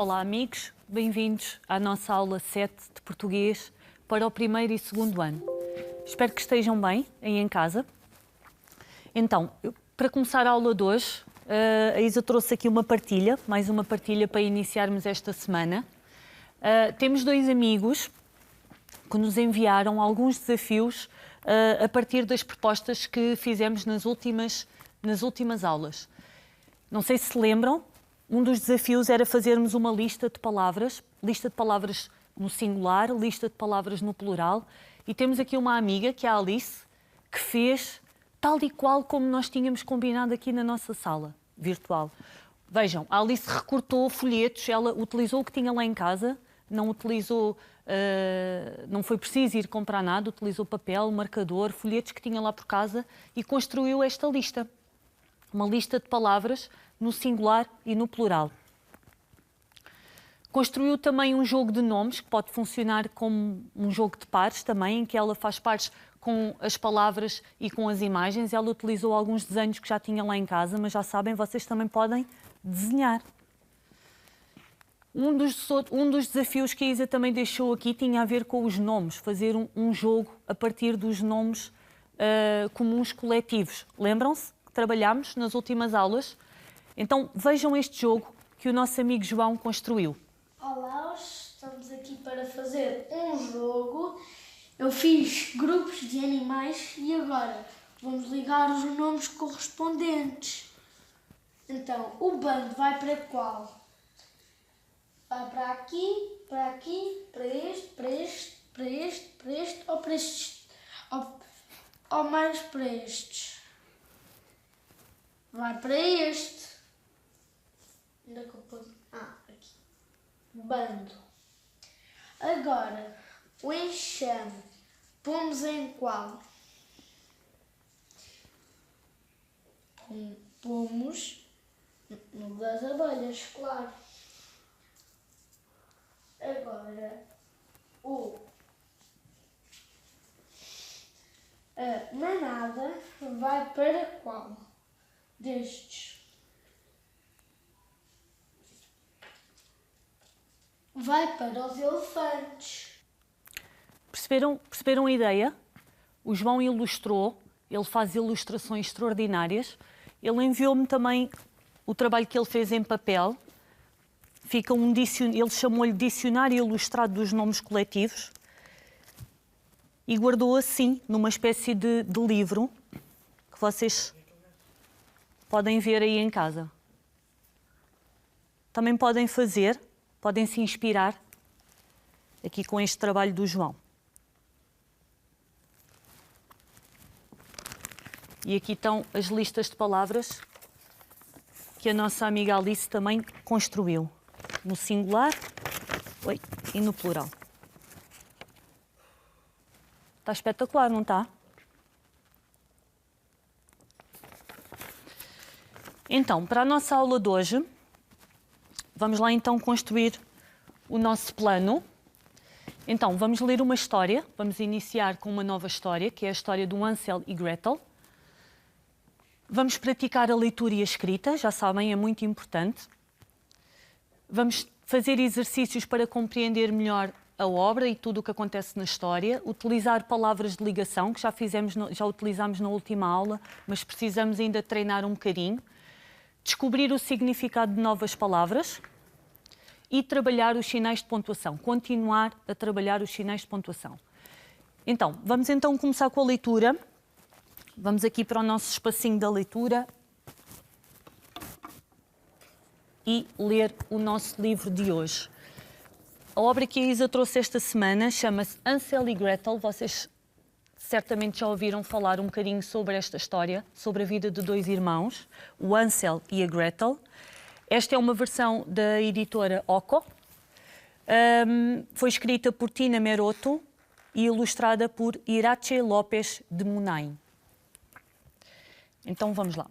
Olá amigos, bem-vindos à nossa aula 7 de português para o primeiro e segundo ano. Espero que estejam bem aí em casa. Então, para começar a aula de hoje, a Isa trouxe aqui uma partilha, mais uma partilha para iniciarmos esta semana. Temos dois amigos que nos enviaram alguns desafios a partir das propostas que fizemos nas últimas aulas. Não sei se lembram, um dos desafios era fazermos uma lista de palavras no singular, lista de palavras no plural, e temos aqui uma amiga, que é a Alice, que fez tal e qual como nós tínhamos combinado aqui na nossa sala virtual. Vejam, a Alice recortou folhetos, ela utilizou o que tinha lá em casa, não foi preciso ir comprar nada, utilizou papel, marcador, folhetos que tinha lá por casa e construiu esta lista. Uma lista de palavras no singular e no plural. Construiu também um jogo de nomes, que pode funcionar como um jogo de pares também, em que ela faz pares com as palavras e com as imagens. Ela utilizou alguns desenhos que já tinha lá em casa, mas já sabem, vocês também podem desenhar. Um dos desafios que a Isa também deixou aqui tinha a ver com os nomes, fazer um jogo a partir dos nomes comuns coletivos. Lembram-se que trabalhámos nas últimas aulas? Então vejam este jogo que o nosso amigo João construiu. Olá, estamos aqui para fazer um jogo. Eu fiz grupos de animais e agora vamos ligar os nomes correspondentes. Então, o bando vai para qual? Vai para aqui, para este, para este, para este, para este ou para estes? Ou mais para estes? Vai para este. Onde é que eu pus? Aqui. Bando. Agora, o enxame. Pomos em qual? Pomos no das abelhas, claro. Agora, a manada vai para qual destes? Vai para os elefantes. Perceberam a ideia? O João ilustrou, ele faz ilustrações extraordinárias. Ele enviou-me também o trabalho que ele fez em papel. Fica ele chamou-lhe Dicionário Ilustrado dos Nomes Coletivos e guardou assim, numa espécie de livro que vocês podem ver aí em casa. Também podem se inspirar aqui com este trabalho do João. E aqui estão as listas de palavras que a nossa amiga Alice também construiu, no singular e no plural. Está espetacular, não está? Então, para a nossa aula de hoje, vamos lá então construir o nosso plano. Então, vamos ler uma história, vamos iniciar com uma nova história, que é a história do Hansel e Gretel. Vamos praticar a leitura e a escrita, já sabem, é muito importante. Vamos fazer exercícios para compreender melhor a obra e tudo o que acontece na história, utilizar palavras de ligação, que já utilizámos na última aula, mas precisamos ainda treinar um bocadinho. Descobrir o significado de novas palavras e trabalhar os sinais de pontuação, continuar a trabalhar os sinais de pontuação. Então, vamos então começar com a leitura. Vamos aqui para o nosso espacinho da leitura e ler o nosso livro de hoje. A obra que a Isa trouxe esta semana chama-se Hansel e Gretel. Vocês certamente já ouviram falar um bocadinho sobre esta história, sobre a vida de dois irmãos, o Hansel e a Gretel. Esta é uma versão da editora Occo. Foi escrita por Tina Merotto e ilustrada por Irache Lopes de Munain. Então vamos lá.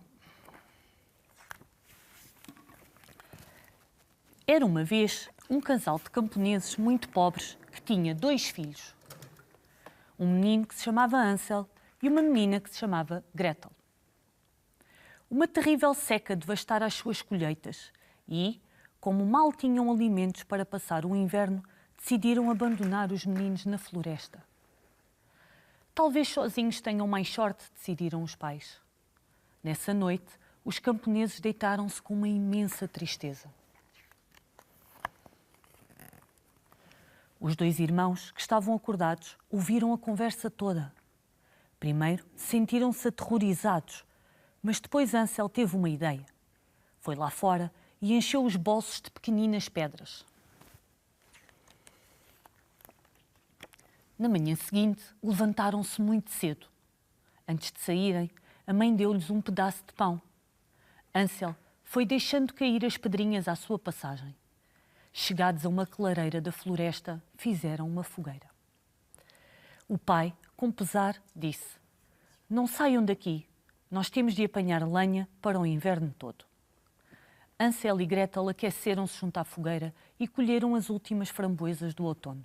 Era uma vez um casal de camponeses muito pobres que tinha dois filhos. Um menino que se chamava Hansel e uma menina que se chamava Gretel. Uma terrível seca devastara as suas colheitas e, como mal tinham alimentos para passar o inverno, decidiram abandonar os meninos na floresta. Talvez sozinhos tenham mais sorte, decidiram os pais. Nessa noite, os camponeses deitaram-se com uma imensa tristeza. Os dois irmãos, que estavam acordados, ouviram a conversa toda. Primeiro, sentiram-se aterrorizados, mas depois Ansel teve uma ideia. Foi lá fora e encheu os bolsos de pequeninas pedras. Na manhã seguinte, levantaram-se muito cedo. Antes de saírem, a mãe deu-lhes um pedaço de pão. Ansel foi deixando cair as pedrinhas à sua passagem. Chegados a uma clareira da floresta, fizeram uma fogueira. O pai, com pesar, disse: "Não saiam daqui, nós temos de apanhar lenha para o inverno todo." Ansel e Gretel aqueceram-se junto à fogueira e colheram as últimas framboesas do outono.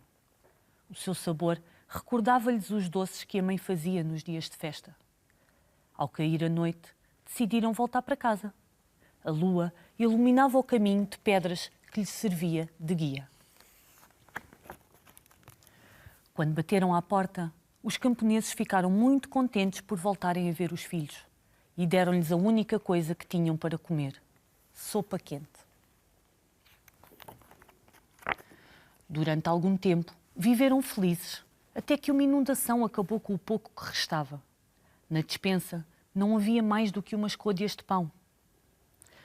O seu sabor recordava-lhes os doces que a mãe fazia nos dias de festa. Ao cair a noite, decidiram voltar para casa. A lua iluminava o caminho de pedras que lhes servia de guia. Quando bateram à porta, os camponeses ficaram muito contentes por voltarem a ver os filhos e deram-lhes a única coisa que tinham para comer: sopa quente. Durante algum tempo, viveram felizes, até que uma inundação acabou com o pouco que restava. Na despensa não havia mais do que umas côdeas de pão.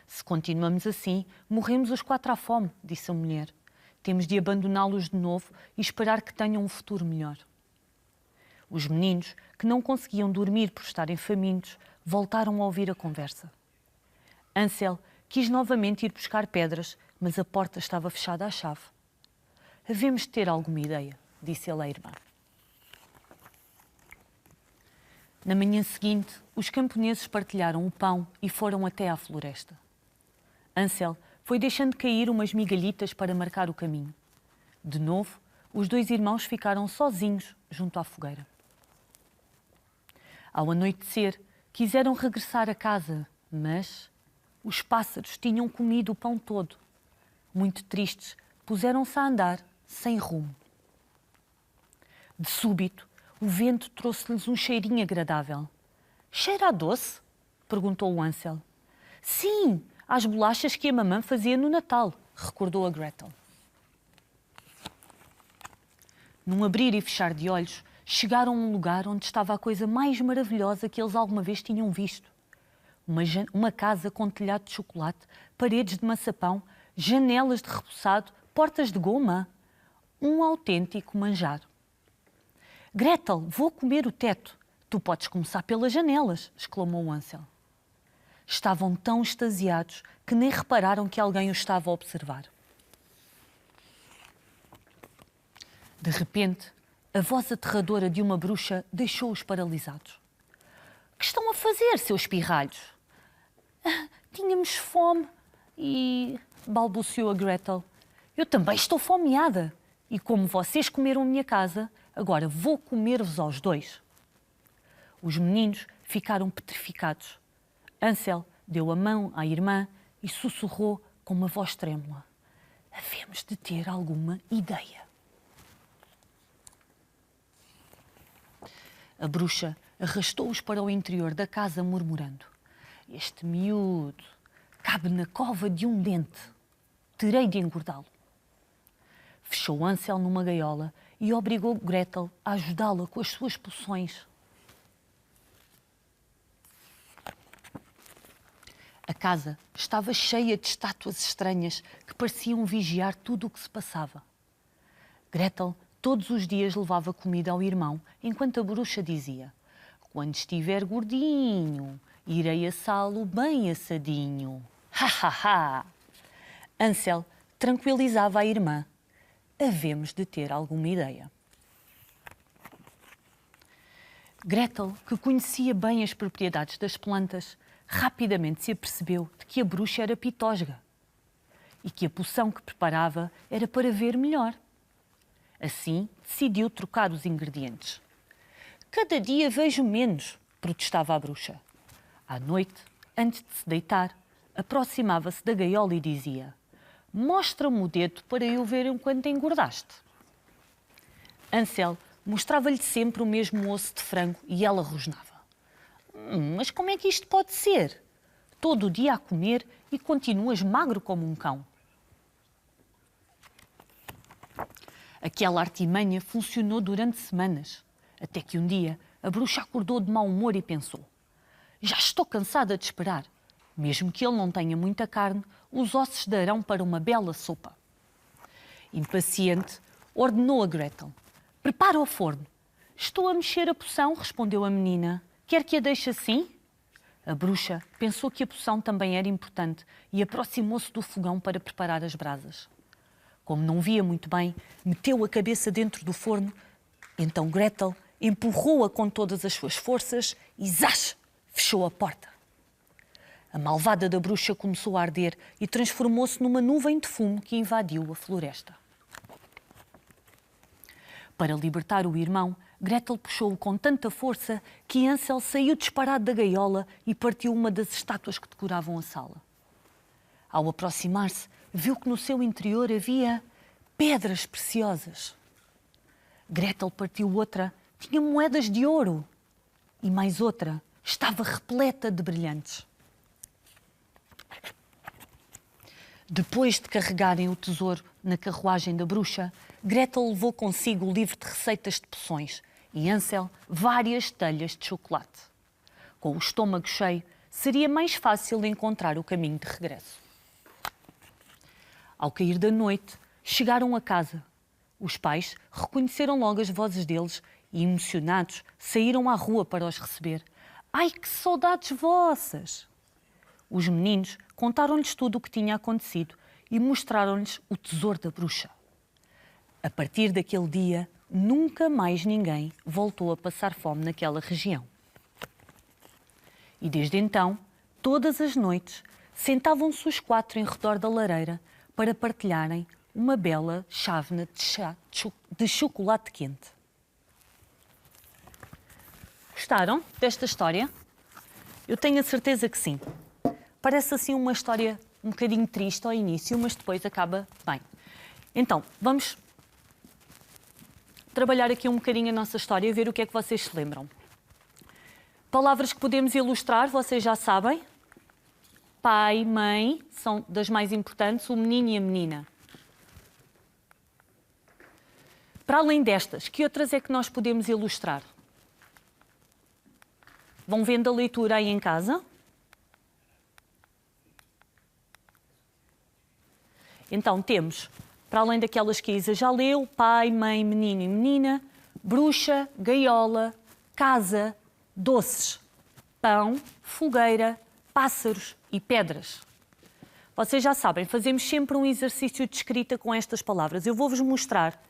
"Se continuamos assim, morremos os 4 à fome", disse a mulher. "Temos de abandoná-los de novo e esperar que tenham um futuro melhor." Os meninos, que não conseguiam dormir por estarem famintos, voltaram a ouvir a conversa. Ansel quis novamente ir buscar pedras, mas a porta estava fechada à chave. "Havemos de ter alguma ideia", disse ele à irmã. Na manhã seguinte, os camponeses partilharam o pão e foram até à floresta. Ansel foi deixando cair umas migalhitas para marcar o caminho. De novo, os dois irmãos ficaram sozinhos junto à fogueira. Ao anoitecer, quiseram regressar a casa, mas os pássaros tinham comido o pão todo. Muito tristes, puseram-se a andar sem rumo. De súbito, o vento trouxe-lhes um cheirinho agradável. "Cheira a doce?" perguntou o Ansel. "Sim, às bolachas que a mamã fazia no Natal", recordou a Gretel. Num abrir e fechar de olhos, chegaram a um lugar onde estava a coisa mais maravilhosa que eles alguma vez tinham visto. Uma casa com telhado de chocolate, paredes de maçapão, janelas de rebuçado, portas de goma. Um autêntico manjar. "Gretel, vou comer o teto. Tu podes começar pelas janelas", exclamou Ansel. Estavam tão extasiados que nem repararam que alguém os estava a observar. De repente, a voz aterradora de uma bruxa deixou-os paralisados. "Que estão a fazer, seus pirralhos?" "Tínhamos fome e..." balbuciou a Gretel. "Eu também estou fomeada. E como vocês comeram a minha casa, agora vou comer-vos aos dois." Os meninos ficaram petrificados. Ansel deu a mão à irmã e sussurrou com uma voz trêmula: "Havemos de ter alguma ideia." A bruxa arrastou-os para o interior da casa, murmurando: "Este miúdo cabe na cova de um dente. Terei de engordá-lo." Fechou Ansel numa gaiola e obrigou Gretel a ajudá-la com as suas poções. A casa estava cheia de estátuas estranhas que pareciam vigiar tudo o que se passava. Gretel todos os dias levava comida ao irmão, enquanto a bruxa dizia: "Quando estiver gordinho, irei assá-lo bem assadinho." Ha, ha, ha! Ansel tranquilizava a irmã: "Havemos de ter alguma ideia." Gretel, que conhecia bem as propriedades das plantas, rapidamente se apercebeu de que a bruxa era pitosga e que a poção que preparava era para ver melhor. Assim, decidiu trocar os ingredientes. "Cada dia vejo menos", protestava a bruxa. À noite, antes de se deitar, aproximava-se da gaiola e dizia: Mostra-me o dedo para eu ver o quanto engordaste. Ansel mostrava-lhe sempre o mesmo osso de frango e ela rosnava. Mas como é que isto pode ser? Todo o dia a comer e continuas magro como um cão. Aquela artimanha funcionou durante semanas, até que um dia a bruxa acordou de mau humor e pensou: já estou cansada de esperar. Mesmo que ele não tenha muita carne, os ossos darão para uma bela sopa. Impaciente, ordenou a Gretel: prepara o forno. Estou a mexer a poção, respondeu a menina. Quer que a deixe assim? A bruxa pensou que a poção também era importante e aproximou-se do fogão para preparar as brasas. Como não via muito bem, meteu a cabeça dentro do forno. Então Gretel empurrou-a com todas as suas forças e zás! Fechou a porta. A malvada da bruxa começou a arder e transformou-se numa nuvem de fumo que invadiu a floresta. Para libertar o irmão, Gretel puxou-o com tanta força que Hansel saiu disparado da gaiola e partiu uma das estátuas que decoravam a sala. Ao aproximar-se, viu que no seu interior havia pedras preciosas. Gretel partiu outra, tinha moedas de ouro. E mais outra, estava repleta de brilhantes. Depois de carregarem o tesouro na carruagem da bruxa, Gretel levou consigo o livro de receitas de poções e Hansel várias telhas de chocolate. Com o estômago cheio, seria mais fácil encontrar o caminho de regresso. Ao cair da noite, chegaram a casa. Os pais reconheceram logo as vozes deles e, emocionados, saíram à rua para os receber. Ai, que saudades vossas! Os meninos contaram-lhes tudo o que tinha acontecido e mostraram-lhes o tesouro da bruxa. A partir daquele dia, nunca mais ninguém voltou a passar fome naquela região. E desde então, todas as noites, sentavam-se os 4 em redor da lareira para partilharem uma bela chávena de chá de chocolate quente. Gostaram desta história? Eu tenho a certeza que sim. Parece assim uma história um bocadinho triste ao início, mas depois acaba bem. Então, vamos trabalhar aqui um bocadinho a nossa história e ver o que é que vocês se lembram. Palavras que podemos ilustrar, vocês já sabem. Pai, mãe, são das mais importantes, o menino e a menina. Para além destas, que outras é que nós podemos ilustrar? Vão vendo a leitura aí em casa? Então temos, para além daquelas que a Isa já leu, pai, mãe, menino e menina, bruxa, gaiola, casa, doces, pão, fogueira, pássaros e pedras. Vocês já sabem, fazemos sempre um exercício de escrita com estas palavras. Eu vou-vos mostrar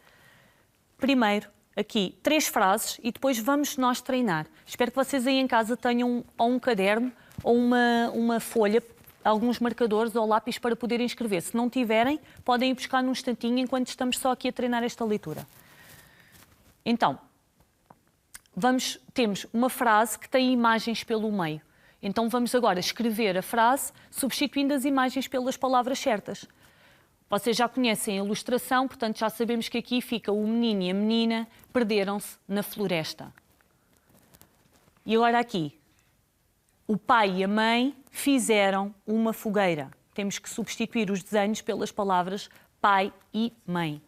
primeiro aqui 3 frases e depois vamos nós treinar. Espero que vocês aí em casa tenham ou um caderno ou uma folha, alguns marcadores ou lápis para poderem escrever. Se não tiverem, podem ir buscar num instantinho enquanto estamos só aqui a treinar esta leitura. Então, temos uma frase que tem imagens pelo meio. Então vamos agora escrever a frase substituindo as imagens pelas palavras certas. Vocês já conhecem a ilustração, portanto já sabemos que aqui fica o menino e a menina perderam-se na floresta. E agora aqui, o pai e a mãe fizeram uma fogueira. Temos que substituir os desenhos pelas palavras pai e mãe.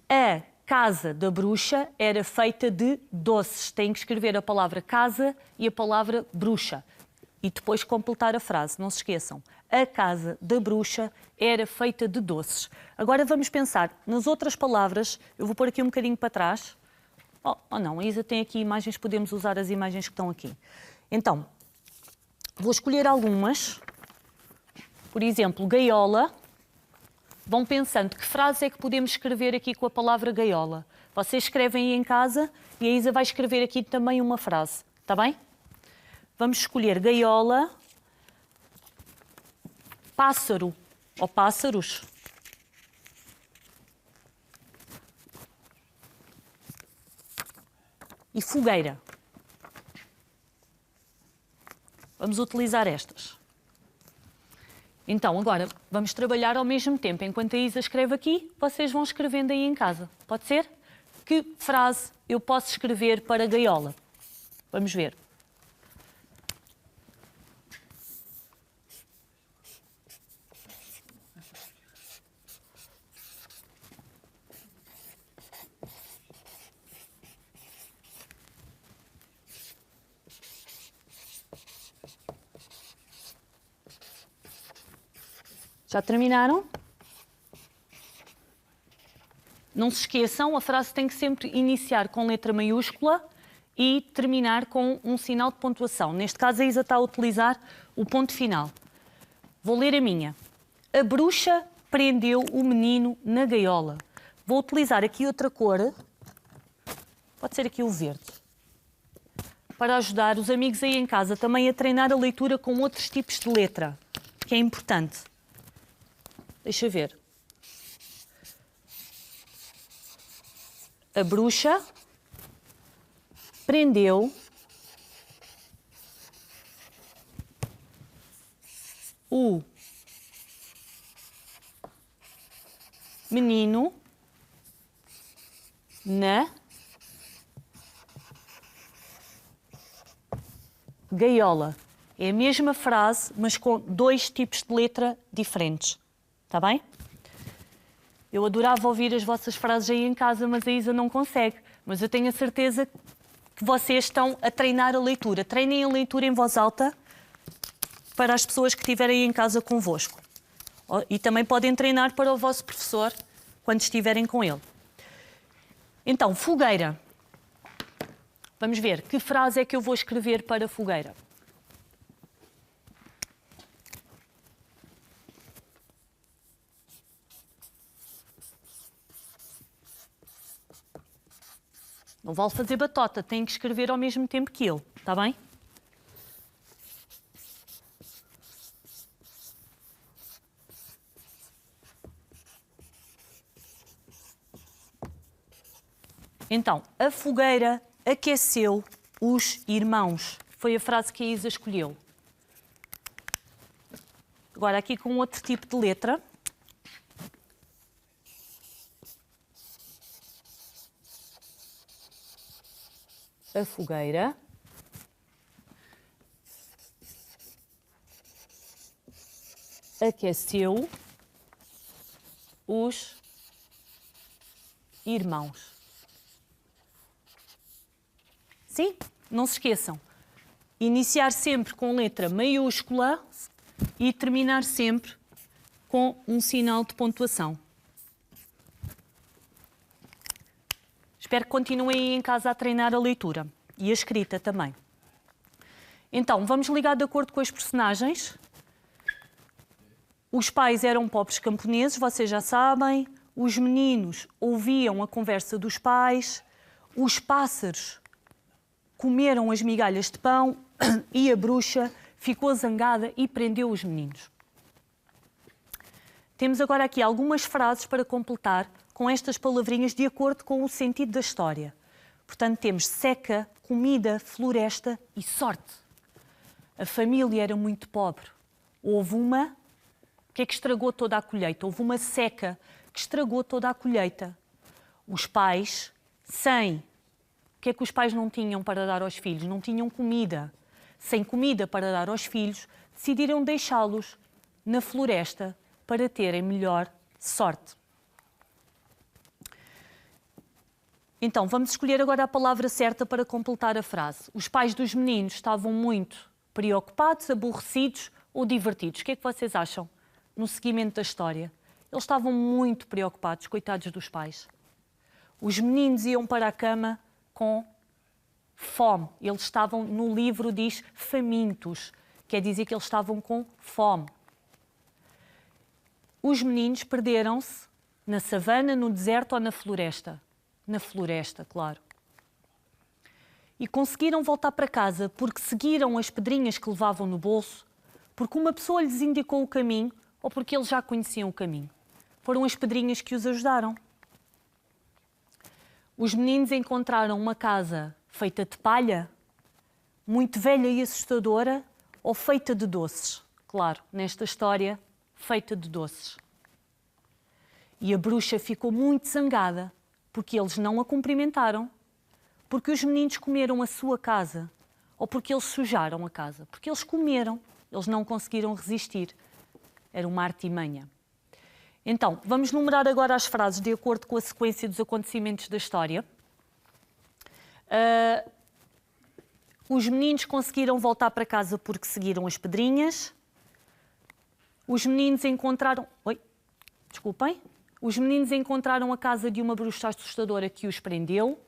A casa da bruxa era feita de doces. Tem que escrever a palavra casa e a palavra bruxa. E depois completar a frase, não se esqueçam. A casa da bruxa era feita de doces. Agora vamos pensar nas outras palavras. Eu vou pôr aqui um bocadinho para trás. Oh não, a Isa tem aqui imagens, podemos usar as imagens que estão aqui. Então, vou escolher algumas. Por exemplo, gaiola. Vão pensando que frase é que podemos escrever aqui com a palavra gaiola. Vocês escrevem aí em casa e a Isa vai escrever aqui também uma frase. Está bem? Vamos escolher gaiola, pássaro ou pássaros. E fogueira. Vamos utilizar estas. Então, agora, vamos trabalhar ao mesmo tempo. Enquanto a Isa escreve aqui, vocês vão escrevendo aí em casa. Pode ser? Que frase eu posso escrever para gaiola? Vamos ver. Já terminaram? Não se esqueçam, a frase tem que sempre iniciar com letra maiúscula e terminar com um sinal de pontuação. Neste caso, a Isa está a utilizar o ponto final. Vou ler a minha. A bruxa prendeu o menino na gaiola. Vou utilizar aqui outra cor. Pode ser aqui o verde. Para ajudar os amigos aí em casa também a treinar a leitura com outros tipos de letra, que é importante. Deixa ver. A bruxa prendeu o menino na gaiola. É a mesma frase, mas com dois tipos de letra diferentes. Está bem? Eu adorava ouvir as vossas frases aí em casa, mas a Isa não consegue. Mas eu tenho a certeza que vocês estão a treinar a leitura. Treinem a leitura em voz alta para as pessoas que estiverem aí em casa convosco. E também podem treinar para o vosso professor quando estiverem com ele. Então, fogueira. Vamos ver que frase é que eu vou escrever para fogueira. Não vale fazer batota, tem que escrever ao mesmo tempo que eu, está bem? Então, a fogueira aqueceu os irmãos. Foi a frase que a Isa escolheu. Agora aqui com outro tipo de letra. A fogueira aqueceu os irmãos. Sim? Não se esqueçam. Iniciar sempre com letra maiúscula e terminar sempre com um sinal de pontuação. Espero que continuem aí em casa a treinar a leitura e a escrita também. Então, vamos ligar de acordo com os personagens. Os pais eram pobres camponeses, vocês já sabem. Os meninos ouviam a conversa dos pais. Os pássaros comeram as migalhas de pão e a bruxa ficou zangada e prendeu os meninos. Temos agora aqui algumas frases para completar com estas palavrinhas de acordo com o sentido da história. Portanto, temos seca, comida, floresta e sorte. A família era muito pobre. Houve uma... O que é que estragou toda a colheita? Houve uma seca que estragou toda a colheita. Os pais, sem... O que é que os pais não tinham para dar aos filhos? Não tinham comida. Sem comida para dar aos filhos, decidiram deixá-los na floresta para terem melhor sorte. Então, vamos escolher agora a palavra certa para completar a frase. Os pais dos meninos estavam muito preocupados, aborrecidos ou divertidos. O que é que vocês acham no seguimento da história? Eles estavam muito preocupados, coitados dos pais. Os meninos iam para a cama com fome. Eles estavam, no livro diz, famintos. Quer dizer que eles estavam com fome. Os meninos perderam-se na savana, no deserto ou na floresta? Na floresta, claro. E conseguiram voltar para casa porque seguiram as pedrinhas que levavam no bolso, porque uma pessoa lhes indicou o caminho ou porque eles já conheciam o caminho. Foram as pedrinhas que os ajudaram. Os meninos encontraram uma casa feita de palha, muito velha e assustadora, ou feita de doces. Claro, nesta história feita de doces. E a bruxa ficou muito zangada, porque eles não a cumprimentaram, porque os meninos comeram a sua casa, ou porque eles sujaram a casa. Porque eles comeram, eles não conseguiram resistir. Era uma artimanha. Então, vamos numerar agora as frases de acordo com a sequência dos acontecimentos da história. Os meninos conseguiram voltar para casa porque seguiram as pedrinhas. Os meninos encontraram... Desculpem. Os meninos encontraram a casa de uma bruxa assustadora que os prendeu.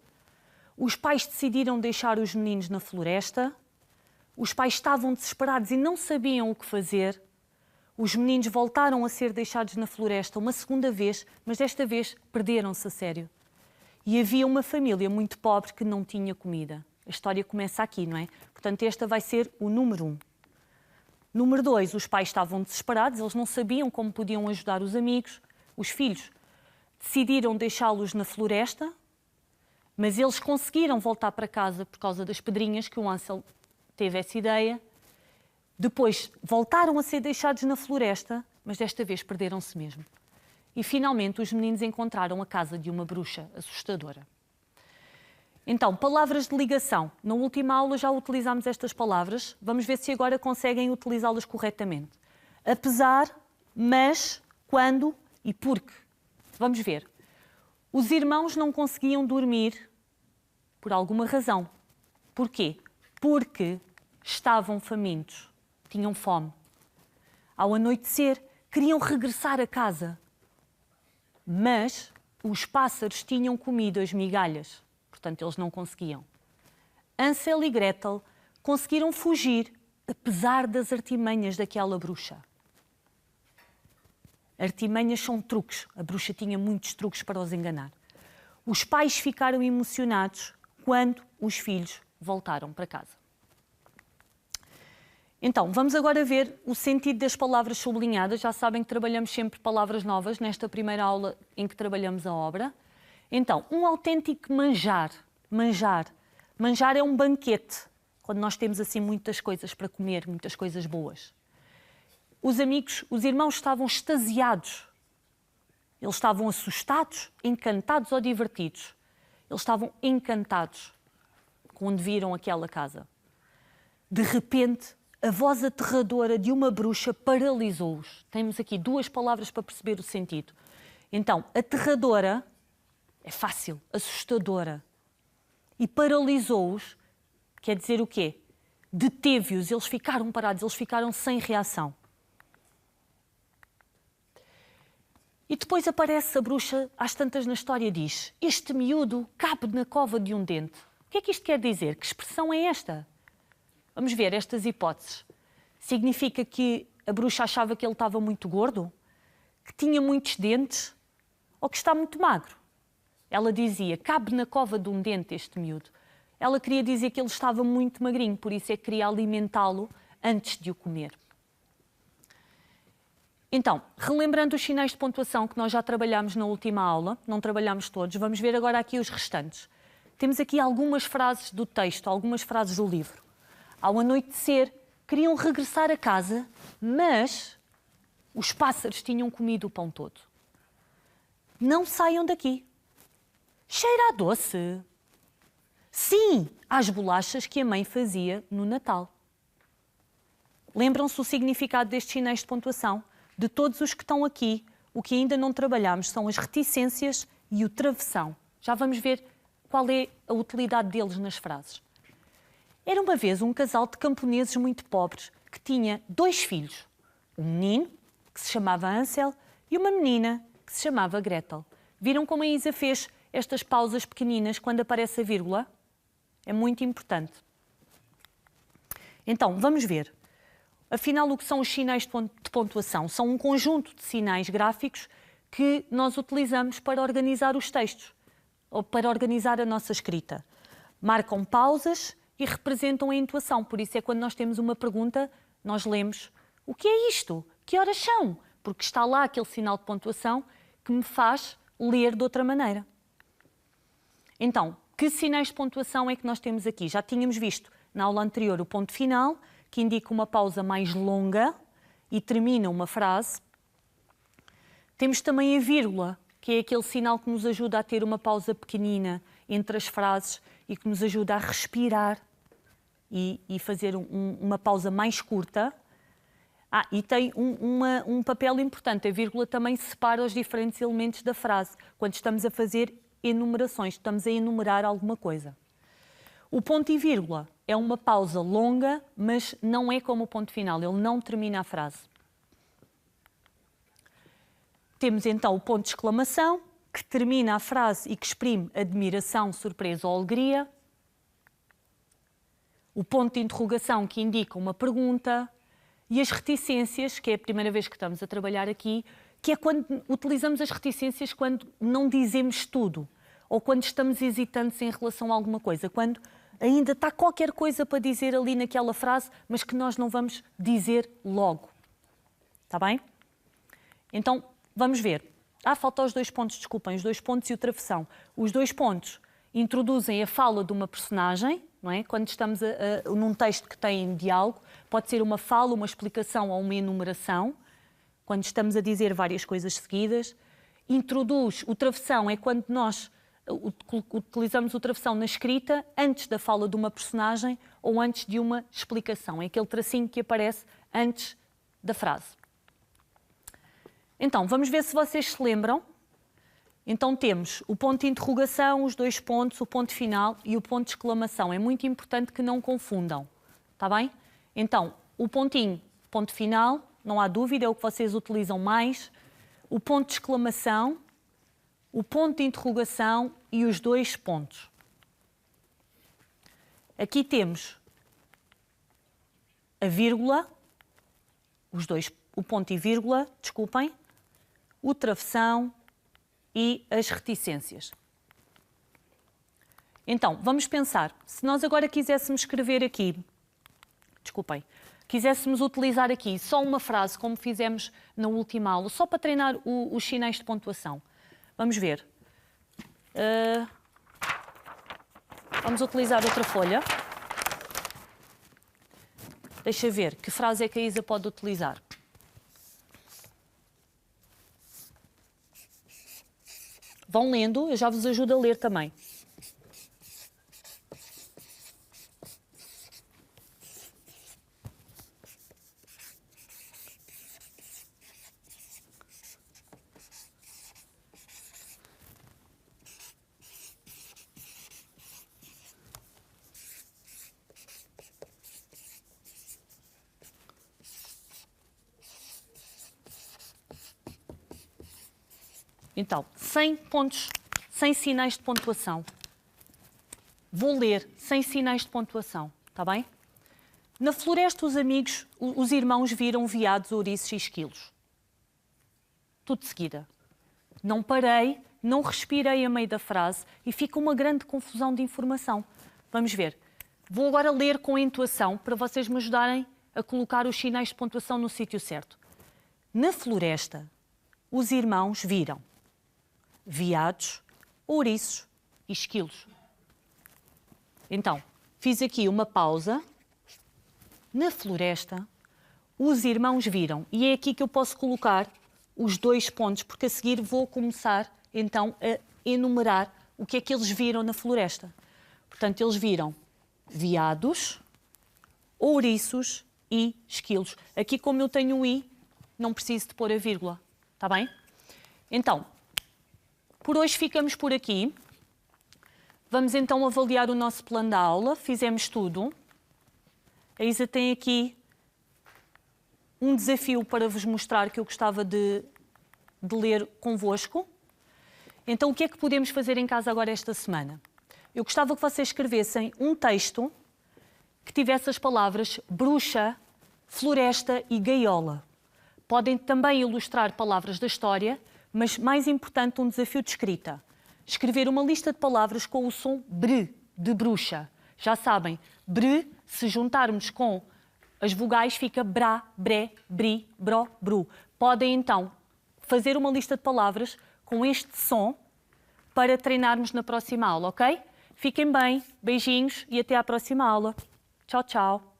Os pais decidiram deixar os meninos na floresta. Os pais estavam desesperados e não sabiam o que fazer. Os meninos voltaram a ser deixados na floresta uma segunda vez, mas desta vez perderam-se a sério. E havia uma família muito pobre que não tinha comida. A história começa aqui, não é? Portanto, esta vai ser o número 1. Número 2, os pais estavam desesperados, eles não sabiam como podiam ajudar os amigos. Os filhos decidiram deixá-los na floresta, mas eles conseguiram voltar para casa por causa das pedrinhas, que o Ansel teve essa ideia. Depois voltaram a ser deixados na floresta, mas desta vez perderam-se mesmo. E finalmente os meninos encontraram a casa de uma bruxa assustadora. Então, palavras de ligação. Na última aula já utilizámos estas palavras. Vamos ver se agora conseguem utilizá-las corretamente. Apesar, mas, quando e porque. Vamos ver. Os irmãos não conseguiam dormir por alguma razão. Porquê? Porque estavam famintos, tinham fome. Ao anoitecer, queriam regressar a casa. Mas os pássaros tinham comido as migalhas, portanto eles não conseguiam. Ansel e Gretel conseguiram fugir, apesar das artimanhas daquela bruxa. Artimanhas são truques. A bruxa tinha muitos truques para os enganar. Os pais ficaram emocionados quando os filhos voltaram para casa. Então, vamos agora ver o sentido das palavras sublinhadas. Já sabem que trabalhamos sempre palavras novas nesta primeira aula em que trabalhamos a obra. Então, um autêntico manjar. Manjar. Manjar é um banquete, quando nós temos assim muitas coisas para comer, muitas coisas boas. Os irmãos estavam extasiados. Eles estavam assustados, encantados ou divertidos. Eles estavam encantados quando viram aquela casa. De repente, a voz aterradora de uma bruxa paralisou-os. Temos aqui duas palavras para perceber o sentido. Então, aterradora é fácil, assustadora. E paralisou-os quer dizer o quê? Deteve-os, eles ficaram parados, eles ficaram sem reação. E depois aparece a bruxa, às tantas na história diz: este miúdo cabe na cova de um dente. O que é que isto quer dizer? Que expressão é esta? Vamos ver estas hipóteses. Significa que a bruxa achava que ele estava muito gordo? Que tinha muitos dentes? Ou que está muito magro? Ela dizia: cabe na cova de um dente este miúdo. Ela queria dizer que ele estava muito magrinho, por isso é que queria alimentá-lo antes de o comer. Então, relembrando os sinais de pontuação que nós já trabalhámos na última aula, não trabalhámos todos, vamos ver agora aqui os restantes. Temos aqui algumas frases do texto, algumas frases do livro. Ao anoitecer, queriam regressar a casa, mas os pássaros tinham comido o pão todo. Não saiam daqui. Cheira a doce. Sim, às bolachas que a mãe fazia no Natal. Lembram-se o significado destes sinais de pontuação? De todos os que estão aqui, o que ainda não trabalhámos são as reticências e o travessão. Já vamos ver qual é a utilidade deles nas frases. Era uma vez um casal de camponeses muito pobres que tinha 2 filhos. Um menino, que se chamava Ansel, e uma menina, que se chamava Gretel. Viram como a Isa fez estas pausas pequeninas quando aparece a vírgula? É muito importante. Então, vamos ver. Afinal, o que são os sinais de pontuação? São um conjunto de sinais gráficos que nós utilizamos para organizar os textos, ou para organizar a nossa escrita. Marcam pausas e representam a entoação. Por isso é quando nós temos uma pergunta, nós lemos: o que é isto? Que horas são? Porque está lá aquele sinal de pontuação que me faz ler de outra maneira. Então, que sinais de pontuação é que nós temos aqui? Já tínhamos visto na aula anterior o ponto final, que indica uma pausa mais longa e termina uma frase. Temos também a vírgula, que é aquele sinal que nos ajuda a ter uma pausa pequenina entre as frases e que nos ajuda a respirar e fazer uma pausa mais curta. E tem um papel importante. A vírgula também separa os diferentes elementos da frase. Quando estamos a fazer enumerações, estamos a enumerar alguma coisa. O ponto e vírgula é uma pausa longa, mas não é como o ponto final. Ele não termina a frase. Temos então o ponto de exclamação, que termina a frase e que exprime admiração, surpresa ou alegria. O ponto de interrogação, que indica uma pergunta. E as reticências, que é a primeira vez que estamos a trabalhar aqui, que é quando utilizamos as reticências quando não dizemos tudo, ou quando estamos hesitantes em relação a alguma coisa, quando ainda está qualquer coisa para dizer ali naquela frase, mas que nós não vamos dizer logo. Está bem? Então, vamos ver. Falta os 2 pontos, desculpem, os 2 pontos e o travessão. Os 2 pontos introduzem a fala de uma personagem, não é? Quando estamos num texto que tem diálogo, pode ser uma fala, uma explicação ou uma enumeração, quando estamos a dizer várias coisas seguidas. Introduz o travessão, é quando nós utilizamos o travessão na escrita antes da fala de uma personagem ou antes de uma explicação. É aquele tracinho que aparece antes da frase. Então, vamos ver se vocês se lembram. Então temos o ponto de interrogação, os 2 pontos, o ponto final e o ponto de exclamação. É muito importante que não confundam, está bem? Então, o pontinho, ponto final, não há dúvida, é o que vocês utilizam mais. O ponto de exclamação, o ponto de interrogação e os 2 pontos. Aqui temos a vírgula, o ponto e vírgula, desculpem, o travessão e as reticências. Então, vamos pensar, se nós agora quiséssemos escrever aqui, quiséssemos utilizar aqui só uma frase, como fizemos na última aula, só para treinar os sinais de pontuação. Vamos ver. Vamos utilizar outra folha. Deixa ver, que frase é que a Isa pode utilizar? Vão lendo, eu já vos ajudo a ler também. Então, 100 pontos, 100 sinais de pontuação. Vou ler 100 sinais de pontuação, está bem? Na floresta, os irmãos viram veados, ouriços e esquilos. Tudo de seguida. Não parei, não respirei a meio da frase e fica uma grande confusão de informação. Vamos ver. Vou agora ler com a entoação para vocês me ajudarem a colocar os sinais de pontuação no sítio certo. Na floresta, os irmãos viram veados, ouriços e esquilos. Então, fiz aqui uma pausa. Na floresta, os irmãos viram. E é aqui que eu posso colocar os 2 pontos, porque a seguir vou começar, então, a enumerar o que é que eles viram na floresta. Portanto, eles viram veados, ouriços e esquilos. Aqui, como eu tenho o i, não preciso de pôr a vírgula. Está bem? Então, por hoje ficamos por aqui. Vamos então avaliar o nosso plano da aula. Fizemos tudo. A Isa tem aqui um desafio para vos mostrar que eu gostava de ler convosco. Então, o que é que podemos fazer em casa agora esta semana? Eu gostava que vocês escrevessem um texto que tivesse as palavras bruxa, floresta e gaiola. Podem também ilustrar palavras da história, mas, mais importante, um desafio de escrita. Escrever uma lista de palavras com o som br, de bruxa. Já sabem, br, se juntarmos com as vogais, fica brá, bré, bri, bró, bru. Podem, então, fazer uma lista de palavras com este som para treinarmos na próxima aula, ok? Fiquem bem, beijinhos e até à próxima aula. Tchau, tchau.